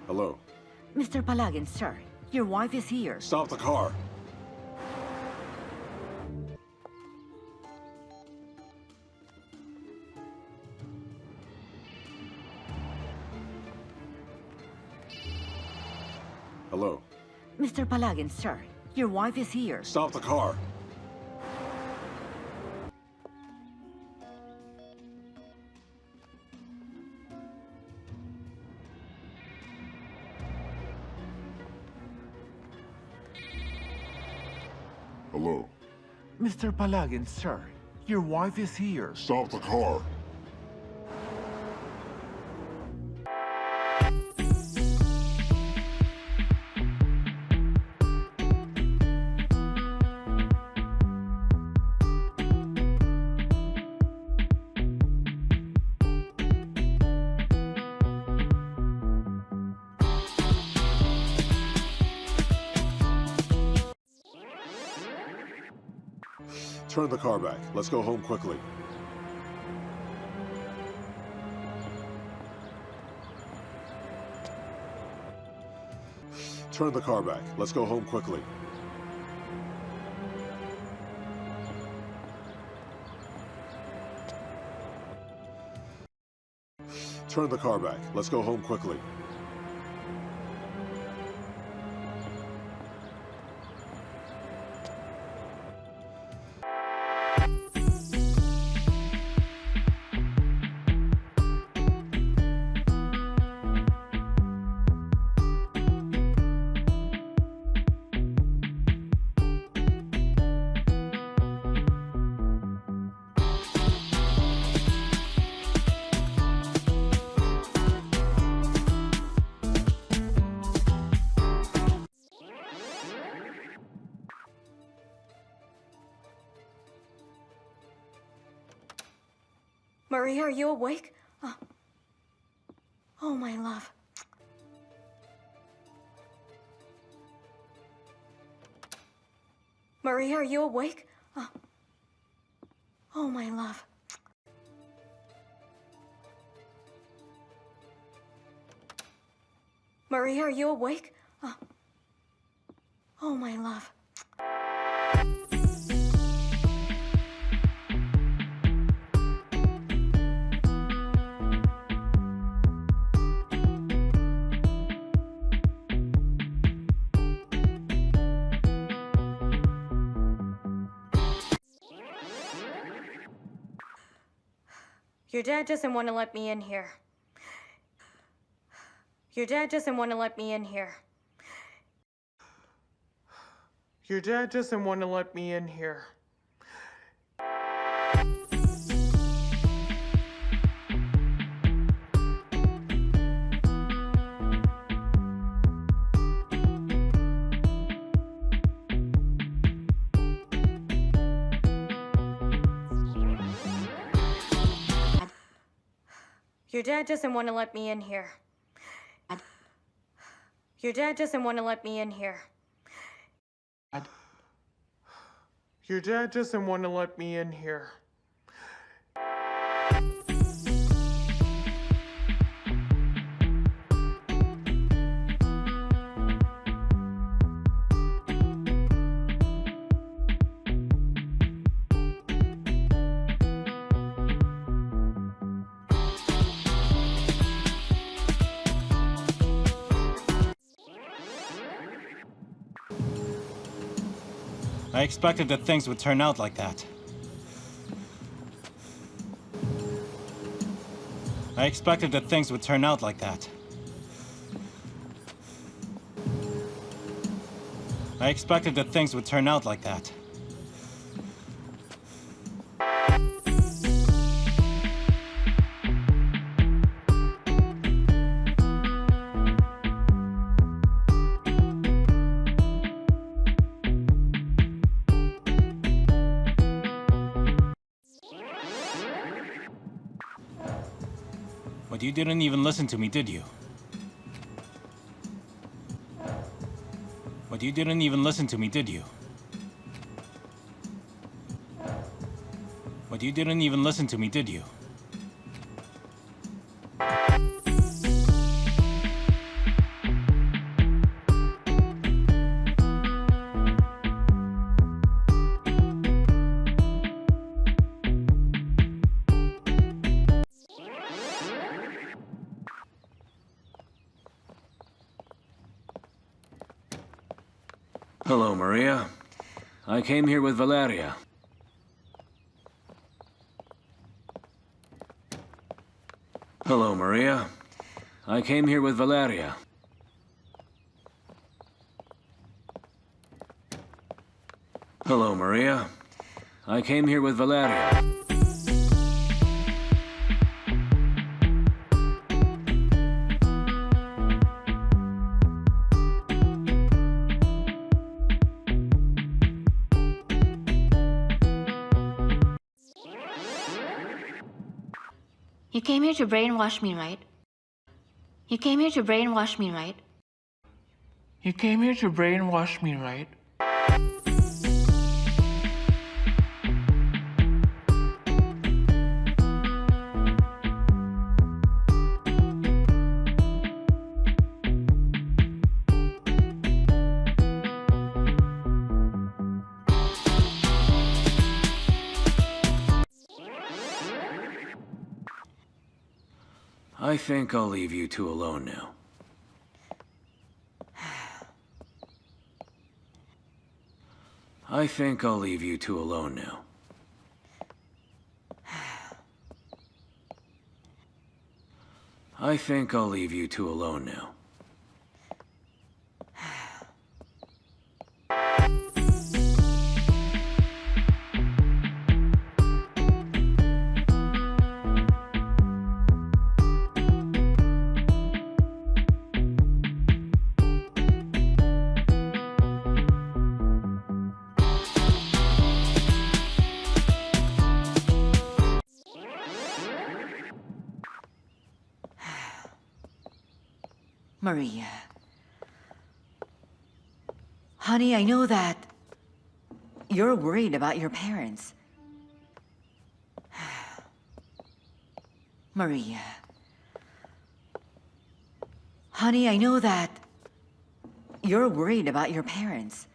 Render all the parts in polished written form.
Hello. Mr. Palagin, sir, your wife is here. Stop the car. Hello. Mr. Palagin, sir, your wife is here. Stop the car. Hello. Mr. Palagin, sir, your wife is here. Stop the car. Turn the car back. Let's go home quickly. Turn the car back. Let's go home quickly. Turn the car back. Let's go home quickly. Maria, are you awake? Oh, my love. Maria, are you awake? Oh, my love. Maria, are you awake? Oh, my love. Your dad doesn't want to let me in here. Your dad doesn't want to let me in here. Your dad doesn't want to let me in here. Your dad doesn't want to let me in here. Your dad doesn't want to let me in here. Your dad doesn't want to let me in here. I expected that things would turn out like that. I expected that things would turn out like that. I expected that things would turn out like that. But you didn't even listen to me, did you? But you didn't even listen to me, did you? But you didn't even listen to me, did you? Hello, Maria. I came here with Valeria. Hello, Maria. I came here with Valeria. Hello, Maria. I came here with Valeria. You came here to brainwash me, right? You came here to brainwash me, right? You came here to brainwash me, right? I think I'll leave you two alone now. I think I'll leave you two alone now. I think I'll leave you two alone now. Maria. Honey, I know that you're worried about your parents. Maria. Honey, I know that you're worried about your parents.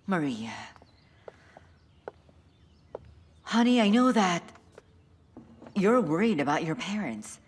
Maria. Honey, I know that you're worried about your parents.